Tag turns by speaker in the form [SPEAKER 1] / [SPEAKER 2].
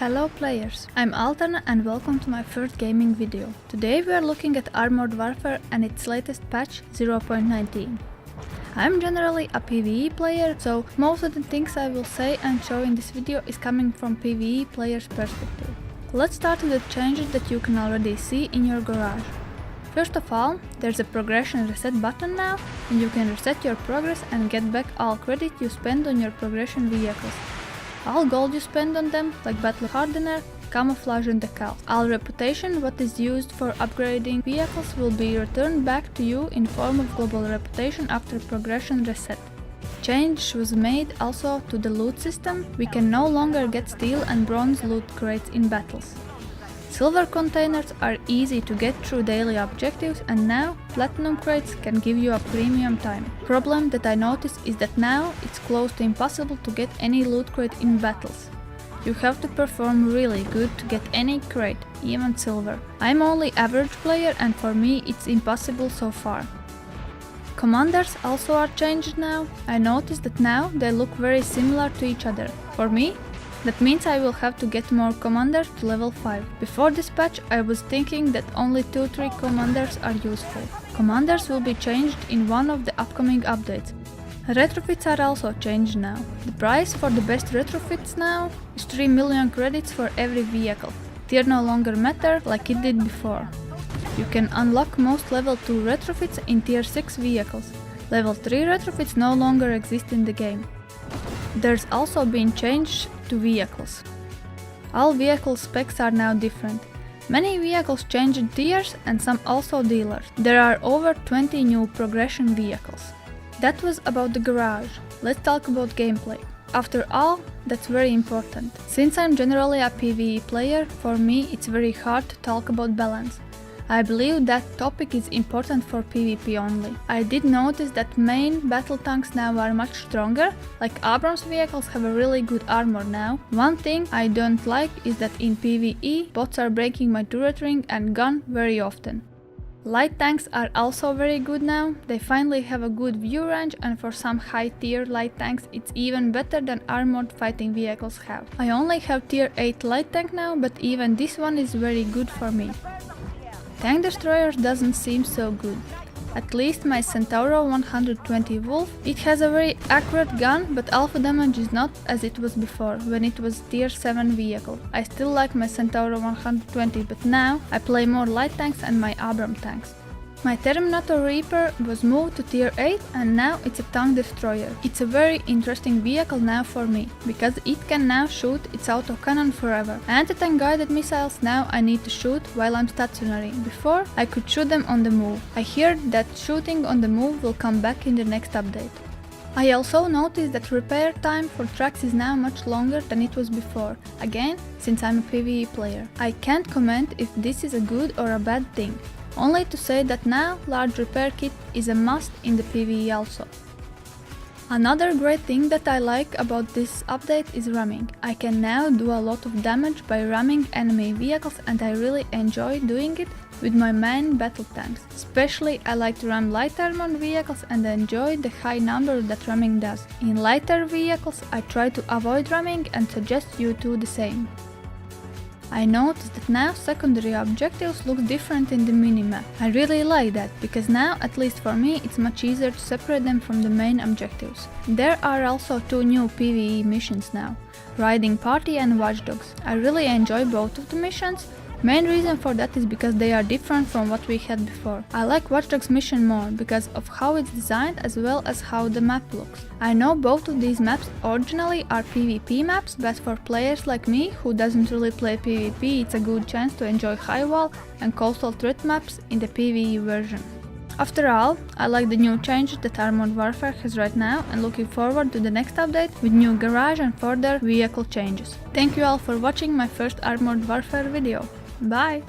[SPEAKER 1] Hello players, I'm Alterna and welcome to my first gaming video. Today we are looking at Armored Warfare and its latest patch 0.19. I'm generally a PVE player, so most of the things I will say and show in this video is coming from PVE player's perspective. Let's start with the changes that you can already see in your garage. First of all, there's a progression reset button now, and you can reset your progress and get back all credit you spend on your progression vehicles. All gold you spend on them, like battle hardener, camouflage and decals. All reputation, what is used for upgrading vehicles, will be returned back to you in form of global reputation after progression reset. Change was made also to the loot system. We can no longer get steel and bronze loot crates in battles. Silver containers are easy to get through daily objectives, and now platinum crates can give you a premium time. Problem that I noticed is that now it's close to impossible to get any loot crate in battles. You have to perform really good to get any crate, even silver. I'm only average player and for me it's impossible so far. Commanders also are changed now. I noticed that now they look very similar to each other. For me, that means I will have to get more commanders to level 5. Before this patch I was thinking that only 2-3 commanders are useful. Commanders will be changed in one of the upcoming updates. Retrofits are also changed now. The price for the best retrofits now is 3 million credits for every vehicle. Tier no longer matter like it did before. You can unlock most level 2 retrofits in tier 6 vehicles. Level 3 retrofits no longer exist in the game. There's also been change to vehicles. All vehicle specs are now different. Many vehicles changed tiers and some also dealers. There are over 20 new progression vehicles. That was about the garage. Let's talk about gameplay. After all, that's very important. Since I'm generally a PvE player, for me it's very hard to talk about balance. I believe that topic is important for PvP only. I did notice that main battle tanks now are much stronger, like Abrams vehicles have a really good armor now. One thing I don't like is that in PvE, bots are breaking my turret ring and gun very often. Light tanks are also very good now. They finally have a good view range, and for some high tier light tanks it's even better than armored fighting vehicles have. I only have tier 8 light tank now, but even this one is very good for me. Tank destroyers doesn't seem so good. At least my Centauro 120 Wolf, it has a very accurate gun, but alpha damage is not as it was before, when it was tier 7 vehicle. I still like my Centauro 120, but now I play more light tanks and my Abram tanks. My Terminator Reaper was moved to tier 8 and now it's a tank destroyer. It's a very interesting vehicle now for me, because it can now shoot its autocannon forever. Anti-tank guided missiles now I need to shoot while I'm stationary. Before I could shoot them on the move. I hear that shooting on the move will come back in the next update. I also noticed that repair time for trucks is now much longer than it was before, again since I'm a PvE player. I can't comment if this is a good or a bad thing. Only to say that now large repair kit is a must in the PvE also. Another great thing that I like about this update is ramming. I can now do a lot of damage by ramming enemy vehicles, and I really enjoy doing it with my main battle tanks. Especially I like to ram light armored vehicles and enjoy the high number that ramming does. In lighter vehicles I try to avoid ramming and suggest you do the same. I noticed that now secondary objectives look different in the minimap. I really like that, because now, at least for me, it's much easier to separate them from the main objectives. There are also 2 new PvE missions now, Riding Party and Watchdogs. I really enjoy both of the missions. Main reason for that is because they are different from what we had before. I like Watchdogs mission more because of how it's designed as well as how the map looks. I know both of these maps originally are PvP maps, but for players like me who doesn't really play PvP, it's a good chance to enjoy high wall and coastal threat maps in the PvE version. After all, I like the new changes that Armored Warfare has right now, and looking forward to the next update with new garage and further vehicle changes. Thank you all for watching my first Armored Warfare video. Bye!